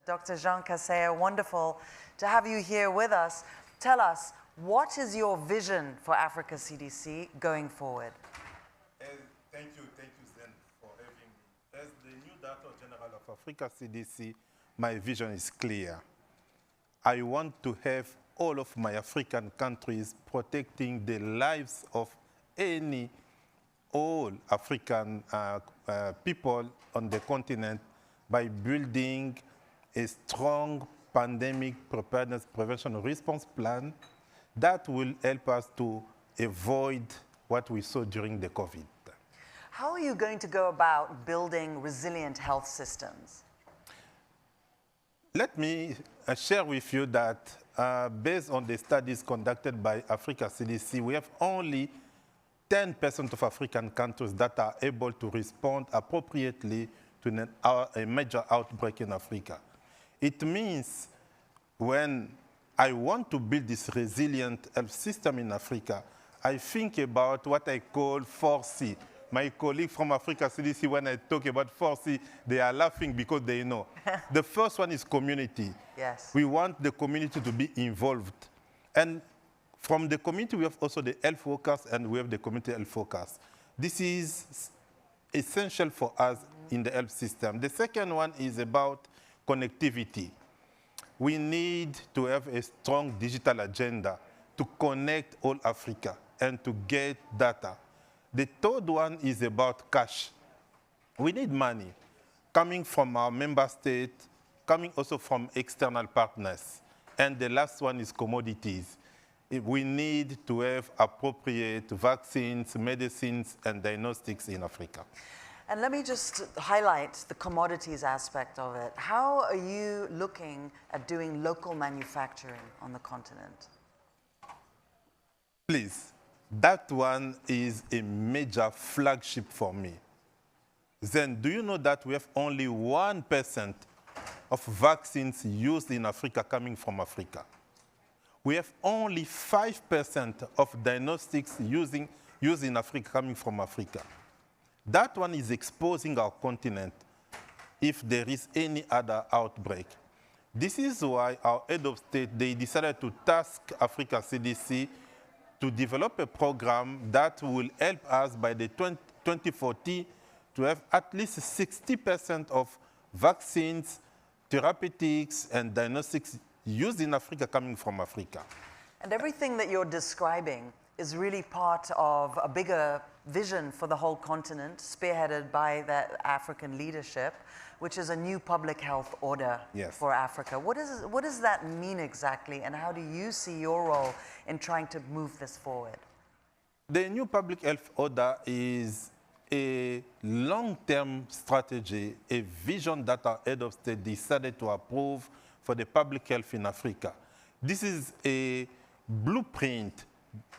Dr. Jean Kaseya, wonderful to have you here with us. Tell us, what is your vision for Africa CDC going forward? Thank you, Zen, for having me. As the new Director General of Africa CDC, my vision is clear. I want to have all of my African countries protecting the lives of all African people on the continent by building a strong pandemic preparedness prevention response plan that will help us to avoid what we saw during the COVID. How are you going to go about building resilient health systems? Let me share with you that based on the studies conducted by Africa CDC, we have only 10% of African countries that are able to respond appropriately to a major outbreak in Africa. It means when I want to build this resilient health system in Africa, I think about what I call 4C. My colleague from Africa CDC, when I talk about 4C, they are laughing because they know. The first one is community. Yes. We want the community to be involved. And from the community, we have also the health workers and we have the community health workers. This is essential for us in the health system. The second one is about connectivity. We need to have a strong digital agenda to connect all Africa and to get data. The third one is about cash. We need money coming from our member state, coming also from external partners. And the last one is commodities. We need to have appropriate vaccines, medicines, and diagnostics in Africa. And let me just highlight the commodities aspect of it. How are you looking at doing local manufacturing on the continent? Please, that one is a major flagship for me. Then, do you know that we have only 1% of vaccines used in Africa coming from Africa? We have only 5% of diagnostics used in Africa coming from Africa. That one is exposing our continent if there is any other outbreak. This is why our head of state, they decided to task Africa CDC to develop a program that will help us by the 2040 to have at least 60% of vaccines, therapeutics, and diagnostics used in Africa coming from Africa. And everything that you're describing is really part of a bigger vision for the whole continent, spearheaded by the African leadership, which is a new public health order for Africa. What does that mean exactly, and how do you see your role in trying to move this forward? The new public health order is a long-term strategy, a vision that our head of state decided to approve for the public health in Africa. This is a blueprint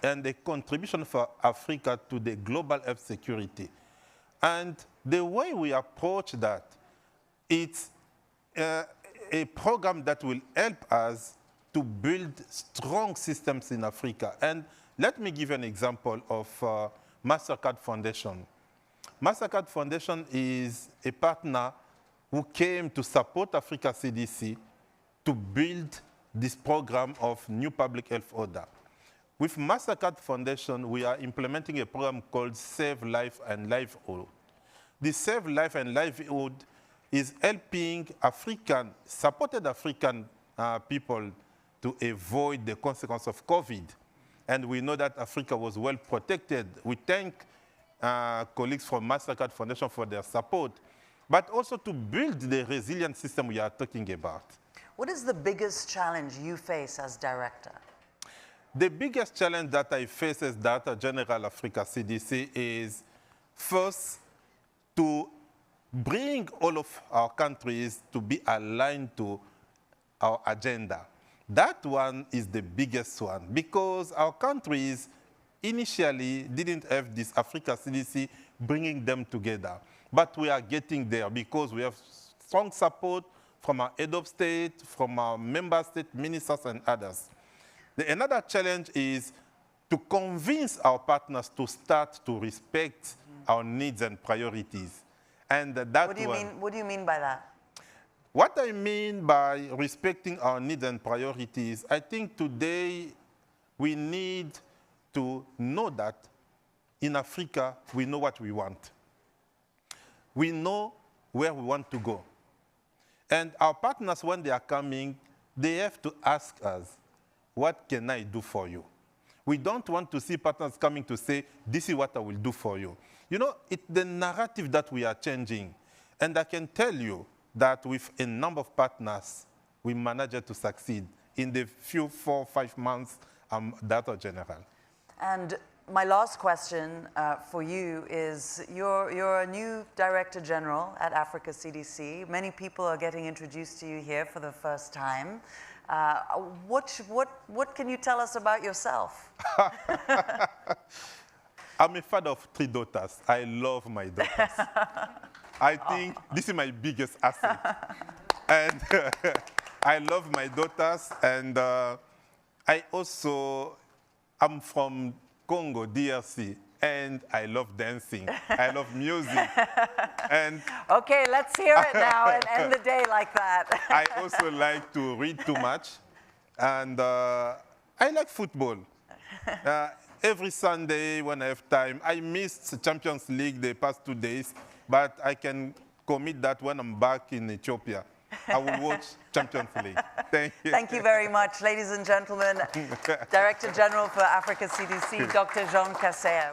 and a contribution for Africa to the global health security. And the way we approach that, it's a program that will help us to build strong systems in Africa. And let me give you an example of MasterCard Foundation. MasterCard Foundation is a partner who came to support Africa CDC to build this program of new public health order. With MasterCard Foundation, we are implementing a program called Save Life and Livelihood. The Save Life and Livelihood is helping supported African people to avoid the consequence of COVID. And we know that Africa was well protected. We thank colleagues from MasterCard Foundation for their support, but also to build the resilient system we are talking about. What is the biggest challenge you face as director? The biggest challenge that I face as Director General Africa CDC is first to bring all of our countries to be aligned to our agenda. That one is the biggest one because our countries initially didn't have this Africa CDC bringing them together. But we are getting there because we have strong support from our head of state, from our member state ministers and others. Another challenge is to convince our partners to start to respect our needs and priorities. And that what do you mean by that? What I mean by respecting our needs and priorities, I think today we need to know that in Africa, we know what we want. We know where we want to go. And our partners, when they are coming, they have to ask us, what can I do for you? We don't want to see partners coming to say, this is what I will do for you. You know, it's the narrative that we are changing. And I can tell you that with a number of partners, we managed to succeed in the few 4 or 5 months Director General. And my last question for you is, you're a new Director General at Africa CDC. Many people are getting introduced to you here for the first time. What can you tell us about yourself? I'm a father of 3 daughters. I love my daughters. I think this is my biggest asset. And I love my daughters, and I'm from Congo, DRC, and I love dancing. I love music. And okay, let's hear it now and end the day like that. I also like to read too much, and I like football. Every Sunday when I have time, I missed the Champions League the past 2 days, but I can commit that when I'm back in Ethiopia. I will watch Champions League. Thank you. Thank you very much, ladies and gentlemen. Director General for Africa CDC, Dr. Jean Kaseya.